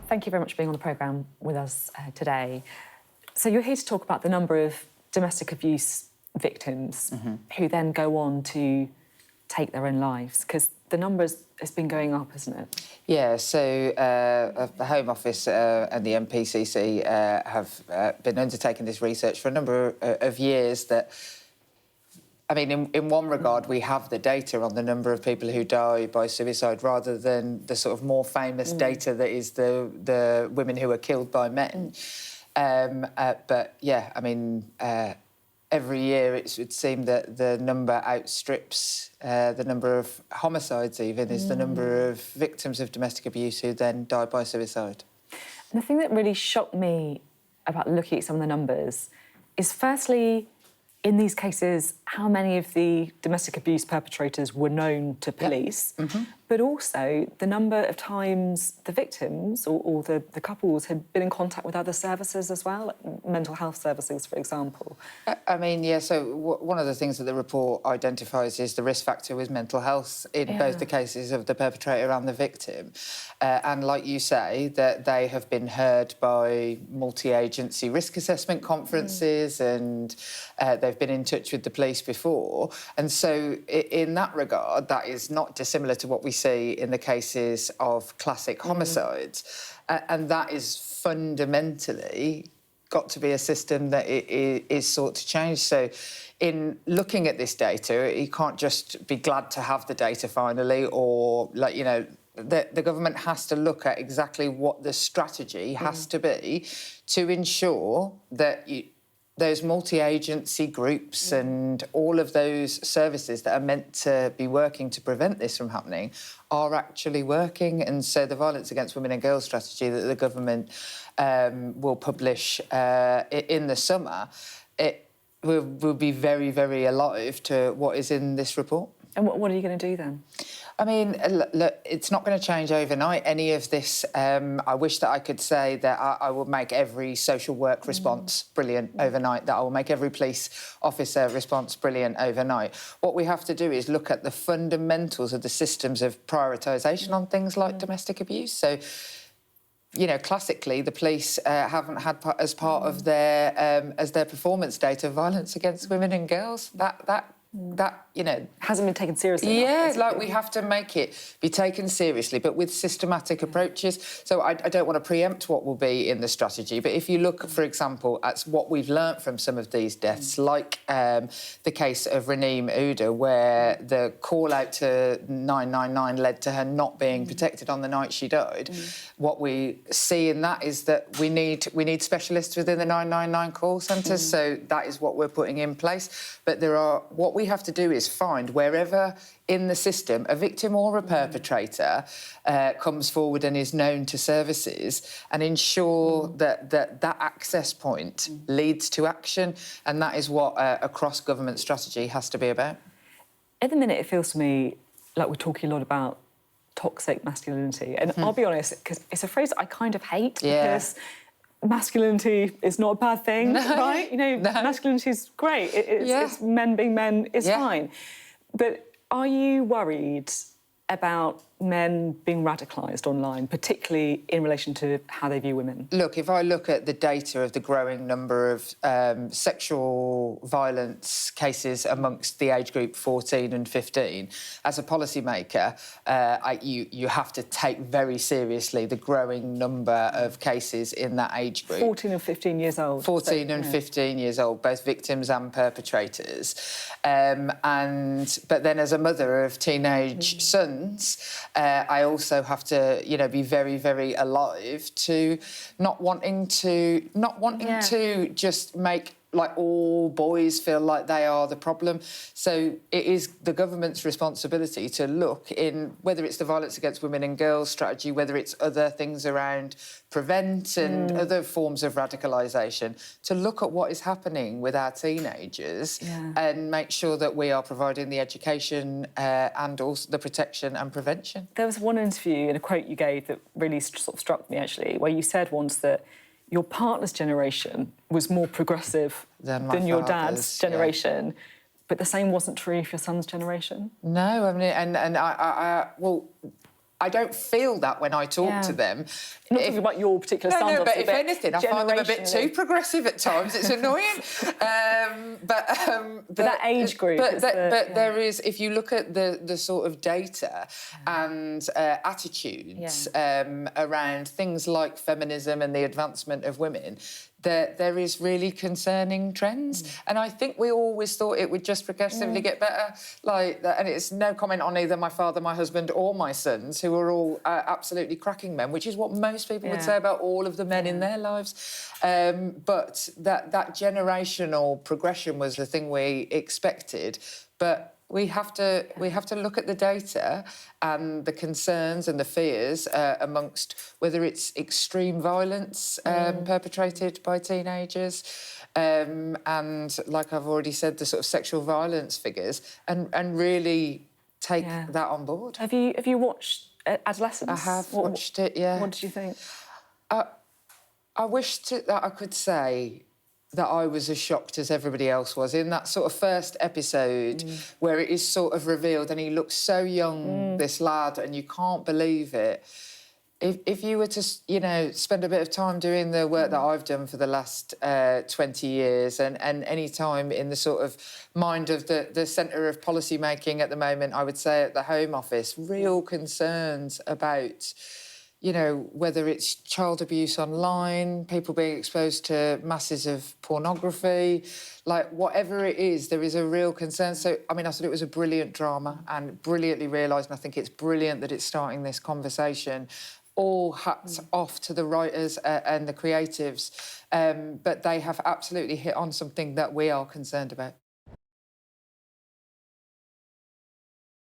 thank you very much for being on the programme with us today. So you're here to talk about the number of domestic abuse victims who then go on to take their own lives, because the numbers has been going up, hasn't it? Yeah, so the Home Office and the MPCC have been undertaking this research for a number of years that, I mean, in one regard, we have the data on the number of people who die by suicide rather than the sort of more famous data that is the women who are killed by men. But, yeah, I mean, every year it would seem that the number outstrips the number of homicides even, is the number of victims of domestic abuse who then die by suicide. And the thing that really shocked me about looking at some of the numbers is, firstly, in these cases, how many of the domestic abuse perpetrators were known to police, but also the number of times the victims or the couples had been in contact with other services as well, like mental health services, for example. I mean, yeah, so one of the things that the report identifies is the risk factor with mental health in both the cases of the perpetrator and the victim. And like you say, that they have been heard by multi-agency risk assessment conferences and they've been in touch with the police before. And so in that regard, that is not dissimilar to what we see in the cases of classic homicides. And that is fundamentally got to be a system that is sought to change. So in looking at this data, you can't just be glad to have the data finally, or, like, you know, the government has to look at exactly what the strategy has to be to ensure that those multi-agency groups and all of those services that are meant to be working to prevent this from happening are actually working. And so the Violence Against Women and Girls strategy that the government will publish in the summer, it will be very, very alive to what is in this report. And what are you going to do then? I mean, look, it's not going to change overnight, any of this. I wish that I could say that I will make every social work response brilliant overnight, that I will make every police officer response brilliant overnight. What we have to do is look at the fundamentals of the systems of prioritisation on things like domestic abuse. So, you know, classically, the police haven't had as part of their performance data violence against women and girls. That, you know, hasn't been taken seriously enough. Yeah, like, we have to make it be taken seriously, but with systematic approaches. So I don't want to preempt what will be in the strategy, but if you look, for example, at what we've learnt from some of these deaths, like the case of Raneem Ouda, where the call out to 999 led to her not being protected on the night she died. What we see in that is that we need specialists within the 999 call centres, so that is what we're putting in place. But what we have to do is find wherever in the system a victim or a perpetrator comes forward and is known to services, and ensure that access point leads to action. And that is what a cross-government strategy has to be about. At the minute, it feels to me like we're talking a lot about toxic masculinity. And I'll be honest, because it's a phrase I kind of hate, because masculinity is not a bad thing, right? You know, masculinity is great. It's men being men is fine. But are you worried about men being radicalised online, particularly in relation to how they view women? Look, if I look at the data of the growing number of sexual violence cases amongst the age group 14 and 15, as a policymaker, you have to take very seriously the growing number of cases in that age group. 14 and 15 years old. 14 and 15 years old, both victims and perpetrators. But then, as a mother of teenage sons, I also have to, you know, be very, very alive to not wanting to just make, like, all boys feel like they are the problem. So it is the government's responsibility to look in, whether it's the Violence Against Women and Girls strategy, whether it's other things around prevent and other forms of radicalisation, to look at what is happening with our teenagers and make sure that we are providing the education and also the protection and prevention. There was one interview and a quote you gave that really sort of struck me, actually, where you said once that your partner's generation was more progressive than your dad's generation, but the same wasn't true for your son's generation? No, I mean, and I well, I don't feel that when I talk to them. Not talking about your particular sons. No, but if anything, I find them a bit too progressive at times. It's annoying. But that age group. But there is, if you look at the sort of data and attitudes around things like feminism and the advancement of women, there is really concerning trends. And I think we always thought it would just progressively get better. Like that, and it's no comment on either my father, my husband, or my sons, who are all absolutely cracking men, which is what most people would say about all of the men in their lives. But that generational progression was the thing we expected. But we have to look at the data and the concerns and the fears amongst whether it's extreme violence perpetrated by teenagers, and like I've already said, the sort of sexual violence figures, and really take that on board. Have you watched Adolescence? I have watched it. Yeah. What did you think? I wished that I could say that I was as shocked as everybody else was in that sort of first episode where it is sort of revealed and he looks so young, this lad, and you can't believe it. If you were to, you know, spend a bit of time doing the work that I've done for the last 20 years and any time in the sort of mind of the centre of policy making at the moment, I would say at the Home Office, real concerns about, you know, whether it's child abuse online, people being exposed to masses of pornography, like whatever it is, there is a real concern. So, I mean, I thought it was a brilliant drama and brilliantly realised, and I think it's brilliant that it's starting this conversation. All hats off to the writers and the creatives, but they have absolutely hit on something that we are concerned about.